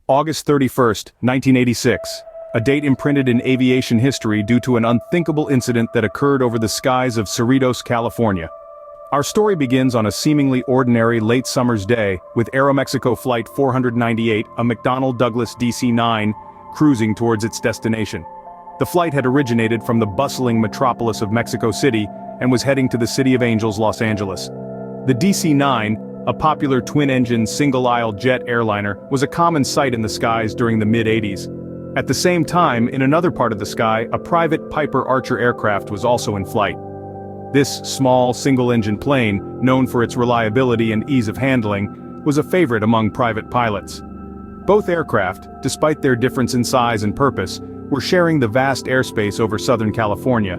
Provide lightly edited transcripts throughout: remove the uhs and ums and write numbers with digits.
August 31st, 1986, a date imprinted in aviation history due to an unthinkable incident that occurred over the skies of Cerritos, California. Our story begins on a seemingly ordinary late summer's day, with Aeroméxico Flight 498, a McDonnell Douglas DC-9, cruising towards its destination. The flight had originated from the bustling metropolis of Mexico City and was heading to the City of Angels, Los Angeles. The DC-9, a popular twin-engine single-aisle jet airliner, was a common sight in the skies during the mid-80s. At the same time, in another part of the sky, a private Piper Archer aircraft was also in flight. This small, single-engine plane, known for its reliability and ease of handling, was a favorite among private pilots. Both aircraft, despite their difference in size and purpose, were sharing the vast airspace over Southern California.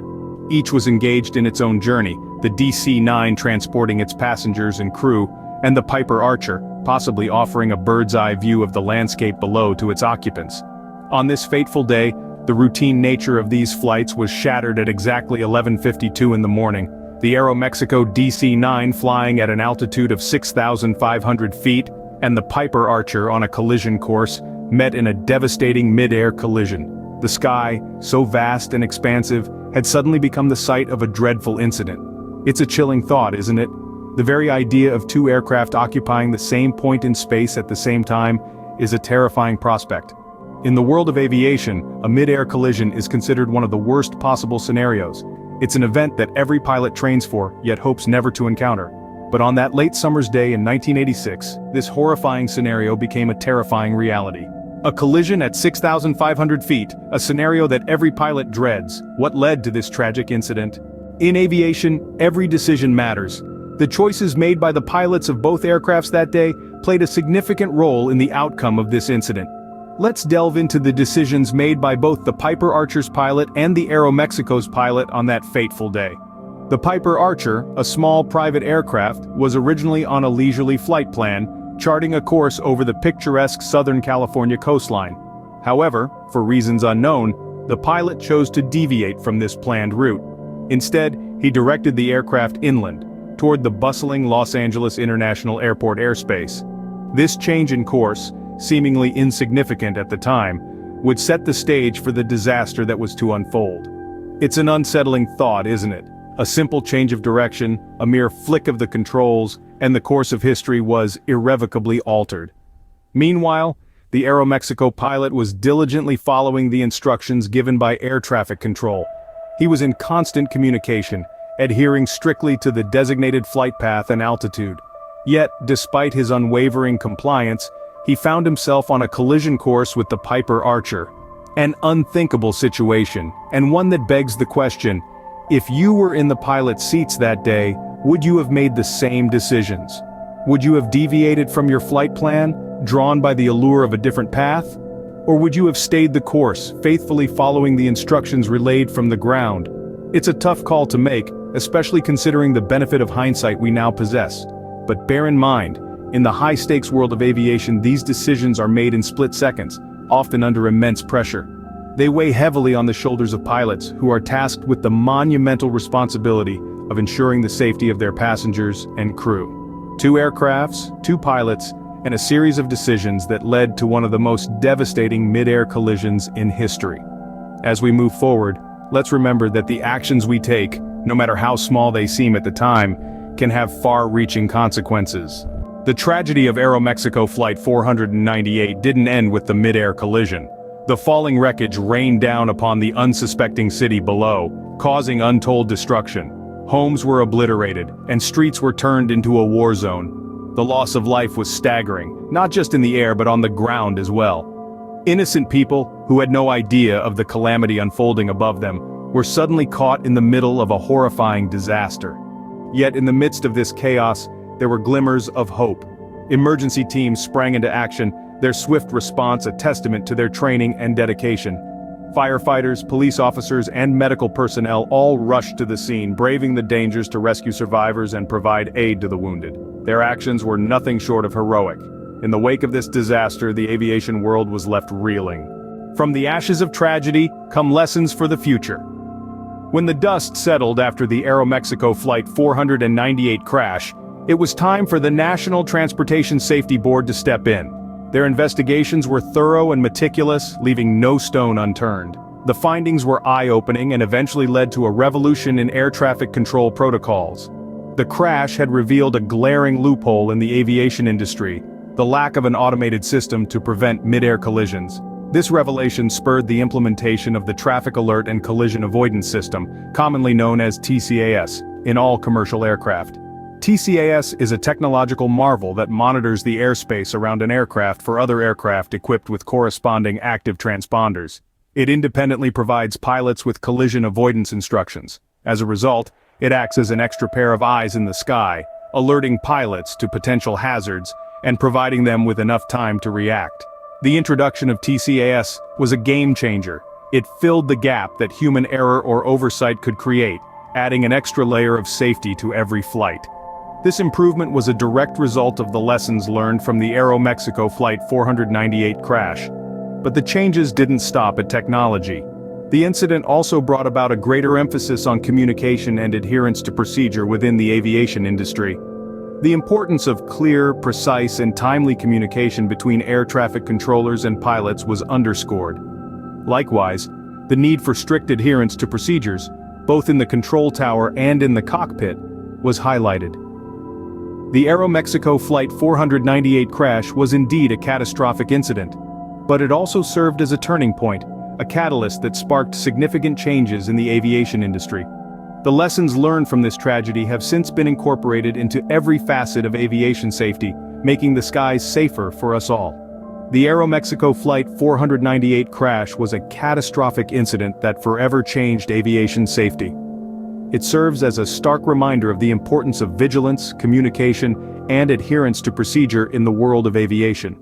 Each was engaged in its own journey, the DC-9 transporting its passengers and crew, and the Piper Archer, possibly offering a bird's-eye view of the landscape below to its occupants. On this fateful day, the routine nature of these flights was shattered at exactly 11:52 in the morning. The Aeroméxico DC-9 flying at an altitude of 6,500 feet, and the Piper Archer on a collision course, met in a devastating mid-air collision. The sky, so vast and expansive, had suddenly become the site of a dreadful incident. It's a chilling thought, isn't it? The very idea of two aircraft occupying the same point in space at the same time is a terrifying prospect. In the world of aviation, a mid-air collision is considered one of the worst possible scenarios. It's an event that every pilot trains for, yet hopes never to encounter. But on that late summer's day in 1986, this horrifying scenario became a terrifying reality. A collision at 6,500 feet, a scenario that every pilot dreads. What led to this tragic incident? In aviation, every decision matters. The choices made by the pilots of both aircrafts that day played a significant role in the outcome of this incident. Let's delve into the decisions made by both the Piper Archer's pilot and the Aeroméxico's pilot on that fateful day. The Piper Archer, a small private aircraft, was originally on a leisurely flight plan, charting a course over the picturesque Southern California coastline. However, for reasons unknown, the pilot chose to deviate from this planned route. Instead, he directed the aircraft inland, toward the bustling Los Angeles International Airport airspace. This change in course, seemingly insignificant at the time, would set the stage for the disaster that was to unfold. It's an unsettling thought, isn't it? A simple change of direction, a mere flick of the controls, and the course of history was irrevocably altered. Meanwhile, the Aeroméxico pilot was diligently following the instructions given by air traffic control. He was in constant communication, adhering strictly to the designated flight path and altitude. Yet, despite his unwavering compliance, he found himself on a collision course with the Piper Archer. An unthinkable situation, and one that begs the question, if you were in the pilot's seats that day, would you have made the same decisions? Would you have deviated from your flight plan, drawn by the allure of a different path? Or would you have stayed the course, faithfully following the instructions relayed from the ground? It's a tough call to make, especially considering the benefit of hindsight we now possess. But bear in mind, in the high-stakes world of aviation, these decisions are made in split seconds, often under immense pressure. They weigh heavily on the shoulders of pilots, who are tasked with the monumental responsibility of ensuring the safety of their passengers and crew. Two aircrafts, two pilots, and a series of decisions that led to one of the most devastating mid-air collisions in history. As we move forward, let's remember that the actions we take, no matter how small they seem at the time, can have far-reaching consequences. The tragedy of Aeroméxico Flight 498 didn't end with the mid-air collision. The falling wreckage rained down upon the unsuspecting city below, causing untold destruction. Homes were obliterated, and streets were turned into a war zone. The loss of life was staggering, not just in the air but on the ground as well. Innocent people, who had no idea of the calamity unfolding above them, were suddenly caught in the middle of a horrifying disaster. Yet in the midst of this chaos, there were glimmers of hope. Emergency teams sprang into action, their swift response a testament to their training and dedication. Firefighters, police officers, and medical personnel all rushed to the scene, braving the dangers to rescue survivors and provide aid to the wounded. Their actions were nothing short of heroic. In the wake of this disaster, the aviation world was left reeling. From the ashes of tragedy come lessons for the future. When the dust settled after the Aeroméxico Flight 498 crash, it was time for the National Transportation Safety Board to step in. Their investigations were thorough and meticulous, leaving no stone unturned. The findings were eye-opening and eventually led to a revolution in air traffic control protocols. The crash had revealed a glaring loophole in the aviation industry: the lack of an automated system to prevent mid-air collisions. This revelation spurred the implementation of the Traffic Alert and Collision Avoidance System, commonly known as TCAS, in all commercial aircraft. TCAS is a technological marvel that monitors the airspace around an aircraft for other aircraft equipped with corresponding active transponders. It independently provides pilots with collision avoidance instructions. As a result, it acts as an extra pair of eyes in the sky, alerting pilots to potential hazards and providing them with enough time to react. The introduction of TCAS was a game-changer. It filled the gap that human error or oversight could create, adding an extra layer of safety to every flight. This improvement was a direct result of the lessons learned from the Aeroméxico Flight 498 crash. But the changes didn't stop at technology. The incident also brought about a greater emphasis on communication and adherence to procedure within the aviation industry. The importance of clear, precise, and timely communication between air traffic controllers and pilots was underscored. Likewise, the need for strict adherence to procedures, both in the control tower and in the cockpit, was highlighted. The Aeroméxico Flight 498 crash was indeed a catastrophic incident, but it also served as a turning point, a catalyst that sparked significant changes in the aviation industry. The lessons learned from this tragedy have since been incorporated into every facet of aviation safety, making the skies safer for us all. The Aeroméxico Flight 498 crash was a catastrophic incident that forever changed aviation safety. It serves as a stark reminder of the importance of vigilance, communication, and adherence to procedure in the world of aviation.